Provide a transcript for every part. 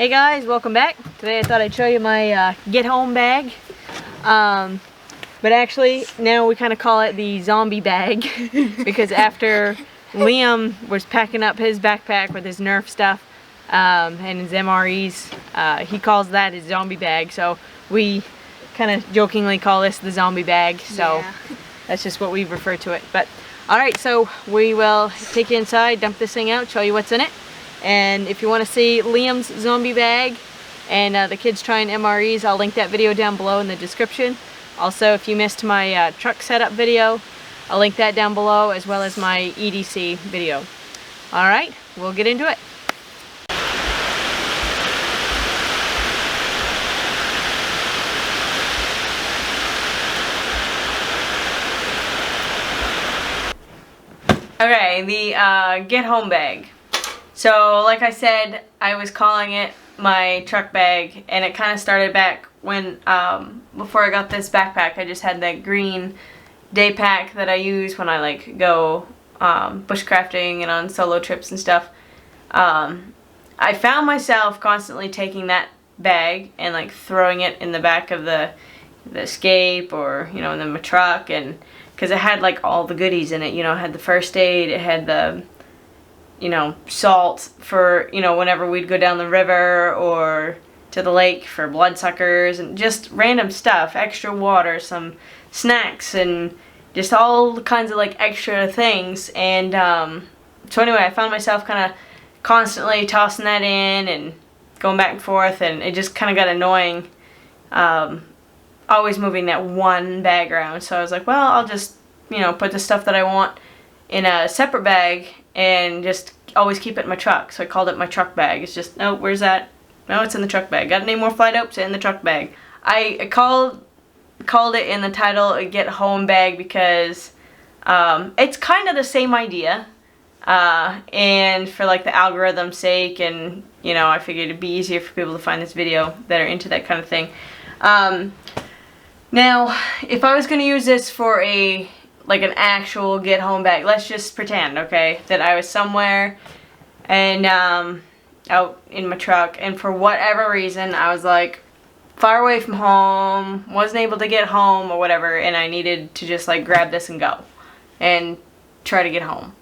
Hey guys, welcome back. Today I thought I'd show you my get home bag. But actually now we kind of call it the zombie bag because after Liam was packing up his backpack with his Nerf stuff and his MREs, he calls that his zombie bag. So we kind of jokingly call this the zombie bag. So yeah. That's just what we refer to it. But alright, so we will take you inside, dump this thing out, show you what's in it. And if you want to see Liam's zombie bag and the kids trying MREs, I'll link that video down below in the description. Also, if you missed my truck setup video, I'll link that down below, as well as my EDC video. Alright, we'll get into it. Okay, the get home bag. So, like I said, I was calling it my truck bag, and it kind of started back when, before I got this backpack. I just had that green day pack that I use when I, like, go bushcrafting and on solo trips and stuff. I found myself constantly taking that bag and, like, throwing it in the back of the Escape or, you know, in my truck, and because it had, like, all the goodies in it. You know, it had the first aid, it had the, you know, salt for, you know, whenever we'd go down the river or to the lake for bloodsuckers, and just random stuff, extra water, some snacks, and just all kinds of, like, extra things. And so anyway, I found myself kind of constantly tossing that in and going back and forth, and it just kind of got annoying, always moving that one bag around. So I was like, well, I'll just, you know, put the stuff that I want in a separate bag and just always keep it in my truck. So I called it my truck bag. It's just, oh, where's that? No, it's in the truck bag. Got any more flight hopes? In the truck bag. I called it in the title a get home bag because it's kind of the same idea, and for, like, the algorithm's sake, and, you know, I figured it'd be easier for people to find this video that are into that kind of thing. Now, if I was going to use this for like an actual get home bag, let's just pretend, okay, that I was somewhere and out in my truck, and for whatever reason I was, like, far away from home, wasn't able to get home or whatever, and I needed to just, like, grab this and go and try to get home.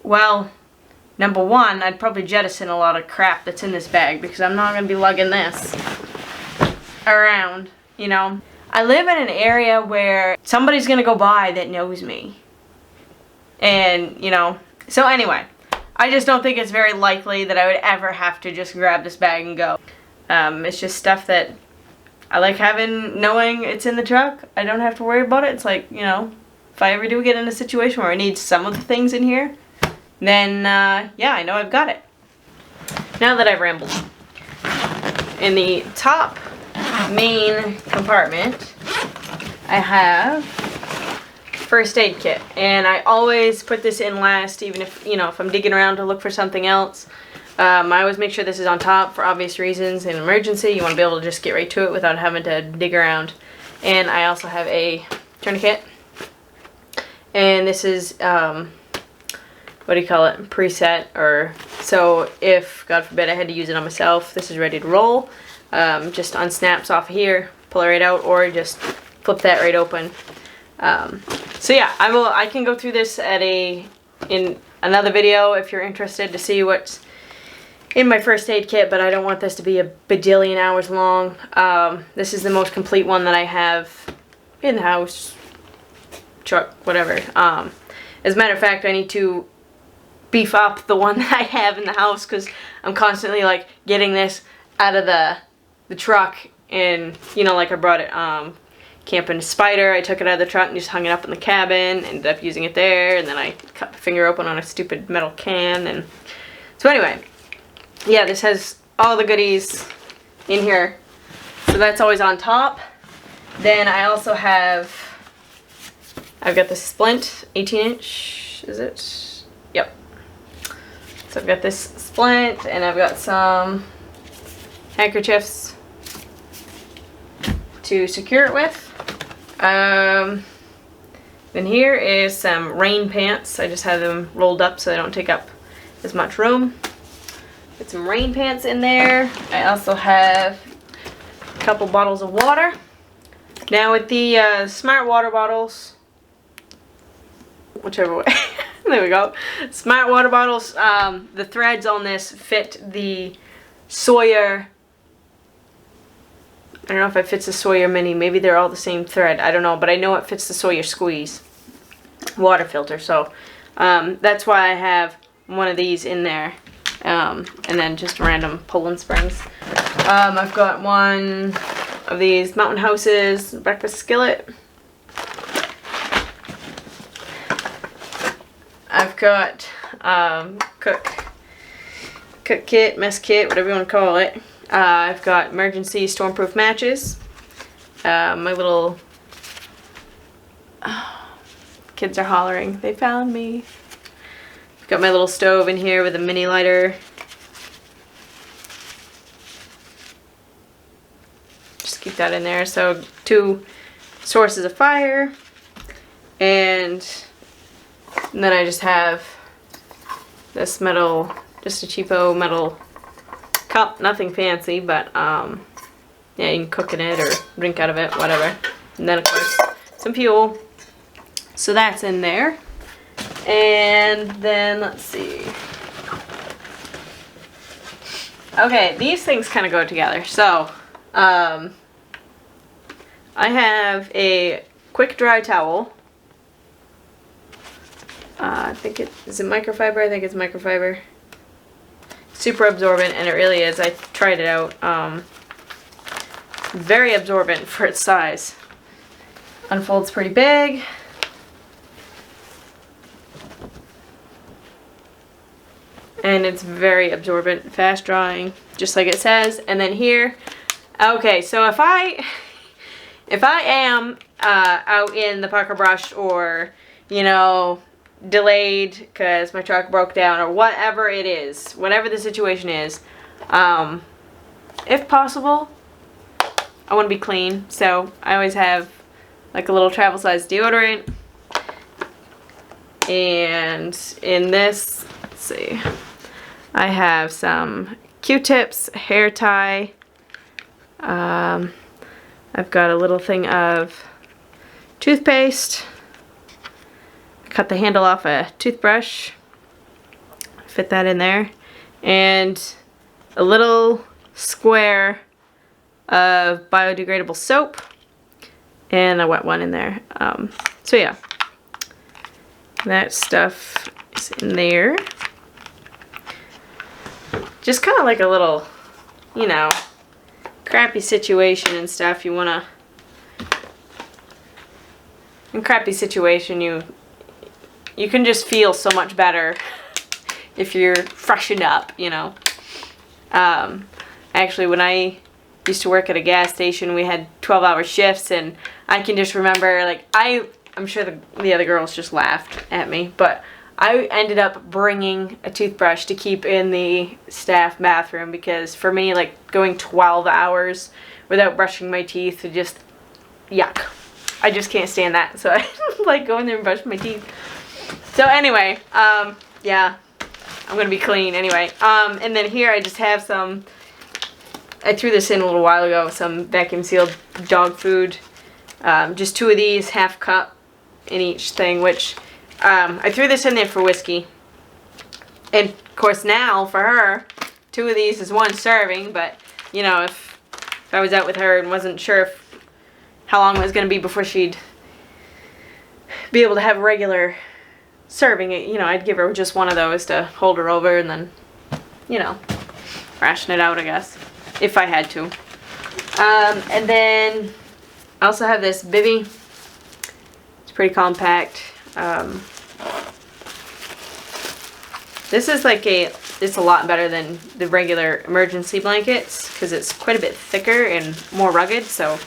Well, number one, I'd probably jettison a lot of crap that's in this bag, because I'm not going to be lugging this around, you know. I live in an area where somebody's gonna go by that knows me. And, you know, so anyway, I just don't think it's very likely that I would ever have to just grab this bag and go. It's just stuff that I like having, knowing it's in the truck. I don't have to worry about it. It's like, you know, if I ever do get in a situation where I need some of the things in here, then, yeah, I know I've got it. Now that I've rambled. In the top main compartment, I have first aid kit, and I always put this in last, even if, you know, if I'm digging around to look for something else. I always make sure this is on top for obvious reasons. In an emergency, you want to be able to just get right to it without having to dig around. And I also have a tourniquet, and this is what do you call it, preset, or so if God forbid I had to use it on myself, this is ready to roll. Just unsnaps off here, pull it right out, or just flip that right open. So yeah, I can go through this in another video if you're interested to see what's in my first aid kit, but I don't want this to be a bajillion hours long. This is the most complete one that I have in the house, truck, whatever. As a matter of fact, I need to beef up the one that I have in the house, because I'm constantly, like, getting this out of the truck, and, you know, like, I brought it camping Spider. I took it out of the truck and just hung it up in the cabin, ended up using it there, and then I cut my finger open on a stupid metal can. And so anyway, yeah, this has all the goodies in here, so that's always on top. Then I also have, I've got the splint, 18-inch, is it? Yep. So I've got this splint, and I've got some handkerchiefs to secure it with. Then here is some rain pants. I just have them rolled up so they don't take up as much room. Get some rain pants in there. I also have a couple bottles of water. Now with the smart water bottles, whichever way, there we go. Smart water bottles, the threads on this fit the Sawyer, I don't know if it fits the Sawyer Mini, maybe they're all the same thread, I don't know, but I know it fits the Sawyer Squeeze water filter, so that's why I have one of these in there. And then just random Poland Springs. I've got one of these Mountain Houses breakfast skillet. I've got cook kit, mess kit, whatever you want to call it. I've got emergency stormproof matches. My little kids are hollering. They found me. Got my little stove in here with a mini lighter. Just keep that in there. So 2 sources of fire. And then I just have this metal, just a cheapo metal cup. Nothing fancy, but yeah, you can cook in it or drink out of it, whatever. And then of course some fuel. So that's in there. And then, let's see. Okay, these things kind of go together. So, I have a quick dry towel. I think is it microfiber? I think it's microfiber. Super absorbent, and it really is. I tried it out. Very absorbent for its size. Unfolds pretty big. And it's very absorbent, fast drying, just like it says. And then here, okay, so if I am out in the pucker brush, or, you know, delayed because my truck broke down, or whatever it is, whatever the situation is, if possible, I want to be clean. So I always have like a little travel size deodorant. And in this, let's see, I have some Q-tips, hair tie. I've got a little thing of toothpaste. Cut the handle off a toothbrush. Fit that in there. And a little square of biodegradable soap. And a wet one in there. So yeah. That stuff is in there. Just kind of like a little, you know, crappy situation and stuff. You want to, in crappy situation, you can just feel so much better if you're freshened up, you know. Actually, when I used to work at a gas station, we had 12-hour shifts, and I can just remember, like, I'm sure the other girls just laughed at me, but I ended up bringing a toothbrush to keep in the staff bathroom, because for me, like, going 12 hours without brushing my teeth is just yuck. I just can't stand that, so I like going there and brush my teeth. So anyway, yeah, I'm gonna be clean anyway. And then here I just have some, I threw this in a little while ago, some vacuum sealed dog food. Just 2 of these, half cup in each thing, which I threw this in there for Whiskey. And of course now for her, 2 of these is 1 serving, but you know, if I was out with her and wasn't sure how long it was going to be before she'd be able to have a regular serving, you know, I'd give her just 1 of those to hold her over, and then, you know, ration it out, I guess, if I had to. And then I also have this bivvy. It's pretty compact. This is like it's a lot better than the regular emergency blankets, because it's quite a bit thicker and more rugged. So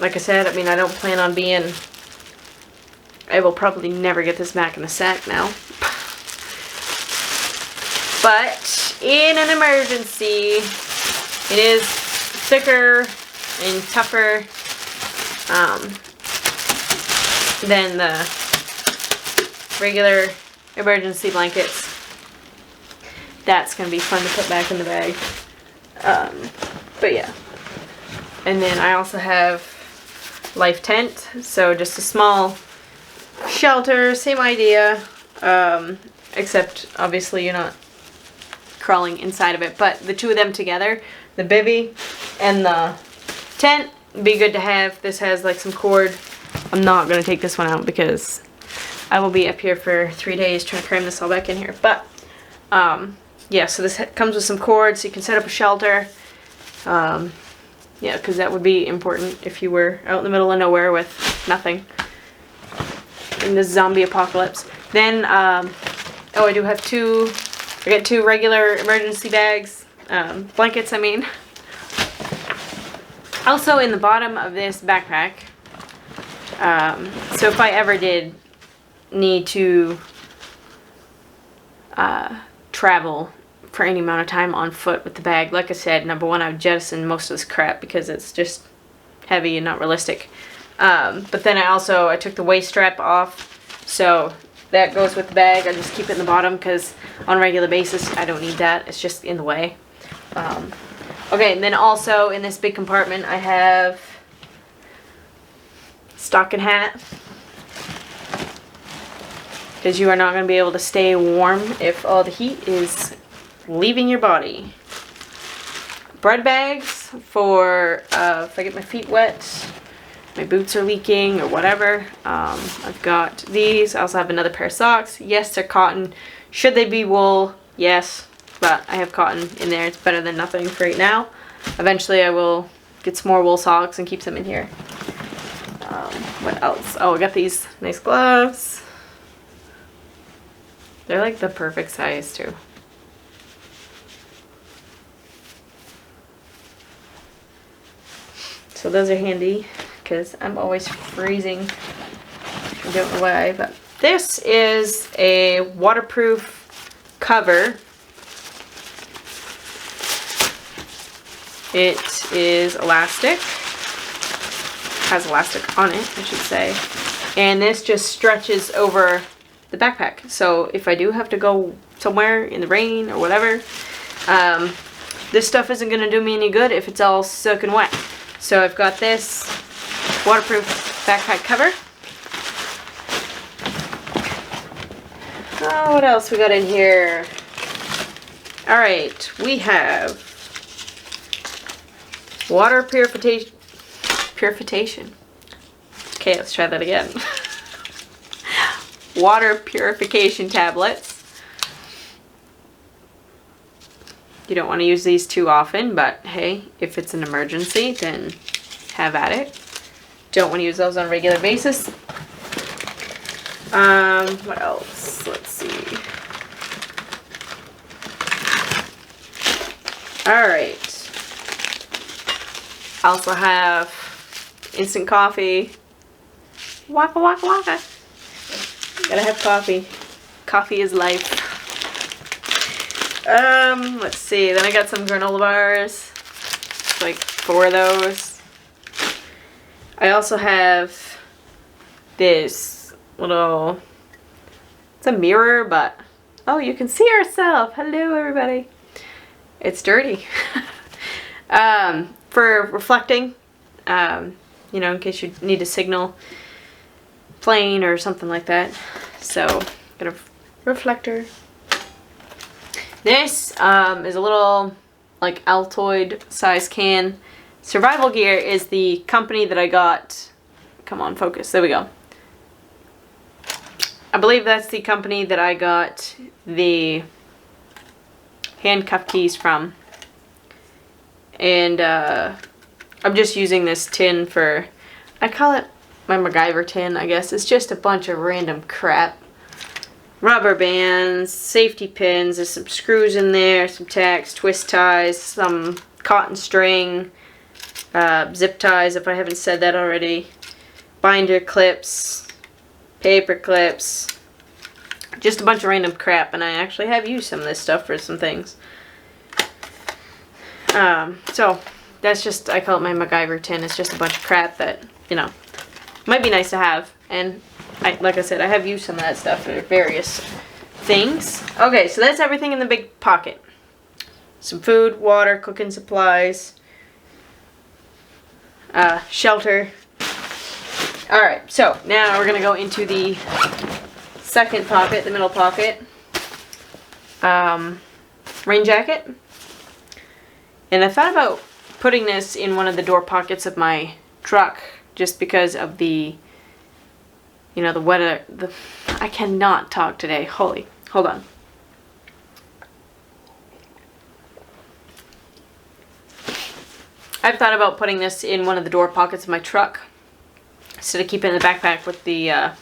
like I said, I mean, I don't plan on being, I will probably never get this back in the sack now. But in an emergency, it is thicker and tougher than the regular emergency blankets. that's going to be fun to put back in the bag. But yeah. And then I also have life tent, so just a small shelter, same idea, except obviously you're not crawling inside of it, but the two of them together, the bivvy and the tent, be good to have. This has like some cord. I'm not going to take this one out because I will be up here for 3 days trying to cram this all back in here. But yeah, so this comes with some cord so you can set up a shelter. Yeah, because that would be important if you were out in the middle of nowhere with nothing in this zombie apocalypse. Then, oh, I do have I got 2 regular emergency bags, blankets, I mean. Also in the bottom of this backpack, so if I ever did need to travel for any amount of time on foot with the bag, like I said, number one, I would jettison most of this crap because it's just heavy and not realistic. But then I took the waist strap off, so that goes with the bag. I just keep it in the bottom because on a regular basis I don't need that. It's just in the way. Okay, and then also in this big compartment I have stocking hat, because you are not going to be able to stay warm if all the heat is leaving your body. Bread bags for if I get my feet wet, my boots are leaking or whatever. I've got these. I also have another pair of socks. Yes, they're cotton. Should they be wool? Yes, but I have cotton in there. It's better than nothing for right now. Eventually I will get some more wool socks and keep them in here. What else? Oh, I got these nice gloves. They're like the perfect size too. So those are handy because I'm always freezing. I don't know why, but this is a waterproof cover. It is elastic. Has elastic on it, I should say. And this just stretches over the backpack. So if I do have to go somewhere in the rain or whatever, this stuff isn't going to do me any good if it's all soaking wet. So I've got this waterproof backpack cover. Oh, what else we got in here? Alright, we have water purification. Okay, let's try that again. Water purification tablets. You don't want to use these too often, but hey, if it's an emergency, then have at it. Don't want to use those on a regular basis. What else? Let's see. Alright. I also have instant coffee. Waka waka waka. Gotta have coffee. Coffee is life. Let's see. Then I got some granola bars. Like 4 of those. I also have this little, it's a mirror, but oh, you can see yourself. Hello, everybody. It's dirty. For reflecting, you know, in case you need a signal plane or something like that. So, got a reflector. This is a little, like, Altoid size can. Survival Gear is the company that I got. Come on, focus. There we go. I believe that's the company that I got the handcuff keys from. And I'm just using this tin for, I call it my MacGyver tin, I guess. It's just a bunch of random crap. Rubber bands, safety pins, there's some screws in there, some tacks, twist ties, some cotton string, zip ties if I haven't said that already, binder clips, paper clips, just a bunch of random crap, and I actually have used some of this stuff for some things. So that's just, I call it my MacGyver tin. It's just a bunch of crap that, you know, might be nice to have, and like I said, I have used some of that stuff for various things. Okay, so that's everything in the big pocket. Some food, water, cooking supplies, shelter. Alright, so now we're going to go into the second pocket, the middle pocket. Rain jacket. And I thought about putting this in one of the door pockets of my truck just because of the, you know, the weather. I cannot talk today. Hold on. I've thought about putting this in one of the door pockets of my truck instead of keeping it in the backpack with the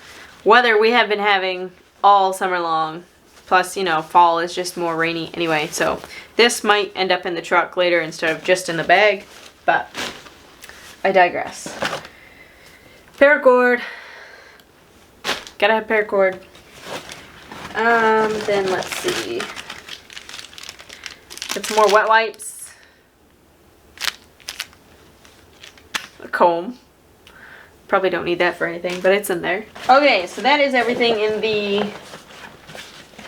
weather we have been having all summer long. Plus, you know, fall is just more rainy anyway, so this might end up in the truck later instead of just in the bag, but I digress. Paracord. Gotta have paracord. Then let's see. Get some more wet wipes. A comb. Probably don't need that for anything, but it's in there. Okay, so that is everything in the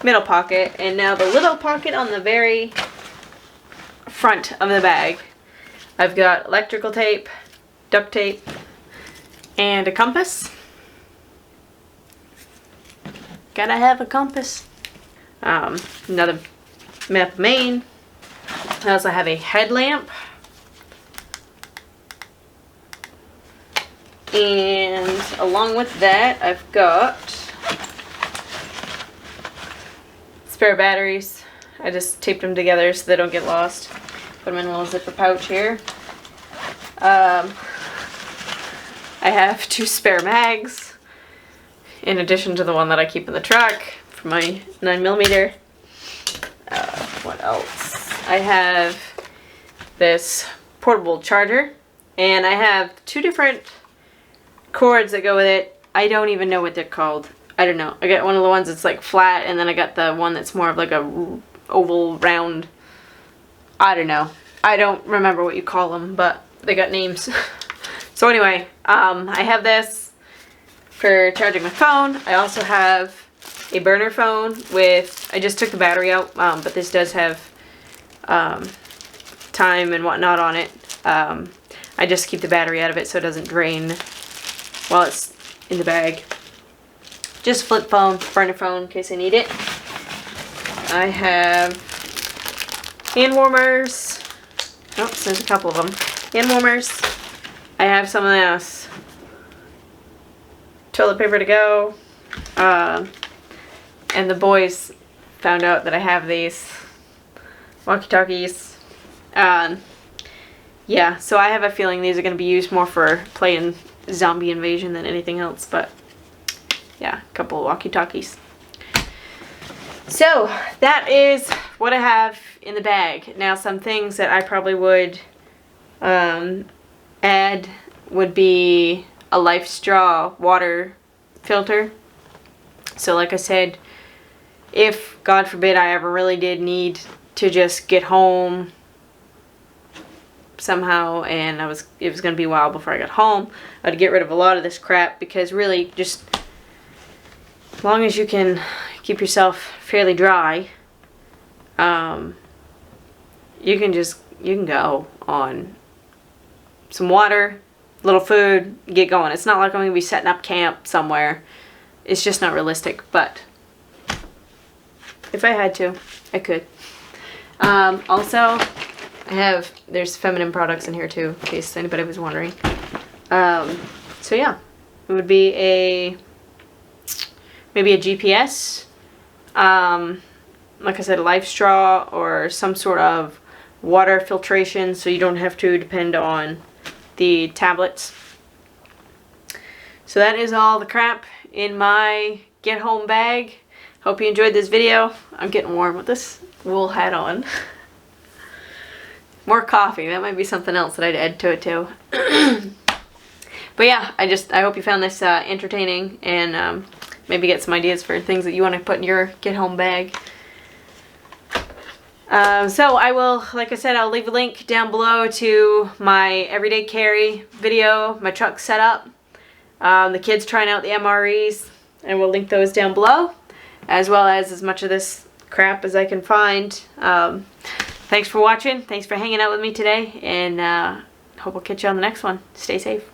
middle pocket, and now the little pocket on the very front of the bag. I've got electrical tape, duct tape, and a compass. Gotta have a compass. Another map of Maine. I also have a headlamp. And along with that, I've got spare batteries. I just taped them together so they don't get lost. Put them in a little zipper pouch here. I have 2 spare mags in addition to the one that I keep in the truck for my 9mm. What else? I have this portable charger, and I have 2 different cords that go with it. I don't even know what they're called. I don't know. I got one of the ones that's like flat, and then I got the one that's more of like a oval round. I don't know. I don't remember what you call them, but they got names. So anyway, I have this for charging my phone. I also have a burner phone with, I just took the battery out, but this does have time and whatnot on it. I just keep the battery out of it so it doesn't drain while it's in the bag. Just flip phone, burner phone in case I need it. I have hand warmers. Oh, so there's a couple of them. Hand warmers. I have some of this. Toilet paper to go. And the boys found out that I have these walkie-talkies. Yeah, so I have a feeling these are going to be used more for playing zombie invasion than anything else, but yeah, a couple of walkie-talkies. So that is what I have in the bag. Now, some things that I probably would add would be a Life Straw water filter. So like I said, if God forbid I ever really did need to just get home somehow and it was going to be a while before I got home, I'd get rid of a lot of this crap, because really just as long as you can keep yourself fairly dry, you can go on some water, little food, get going. It's not like I'm going to be setting up camp somewhere. It's just not realistic, but if I had to, I could. Also, there's feminine products in here too, in case anybody was wondering. So yeah, it would be maybe a GPS, like I said, a Life Straw, or some sort of water filtration so you don't have to depend on the tablets. So that is all the crap in my get home bag. Hope you enjoyed this video. I'm getting warm with this wool hat on. More coffee, that might be something else that I'd add to it too. But yeah, I hope you found this entertaining, and maybe get some ideas for things that you want to put in your get home bag. So I will, like I said, I'll leave a link down below to my everyday carry video, my truck setup, the kids trying out the MREs, and we'll link those down below. as well as much of this crap as I can find. Thanks for watching. Thanks for hanging out with me today, and hope I'll catch you on the next one. Stay safe.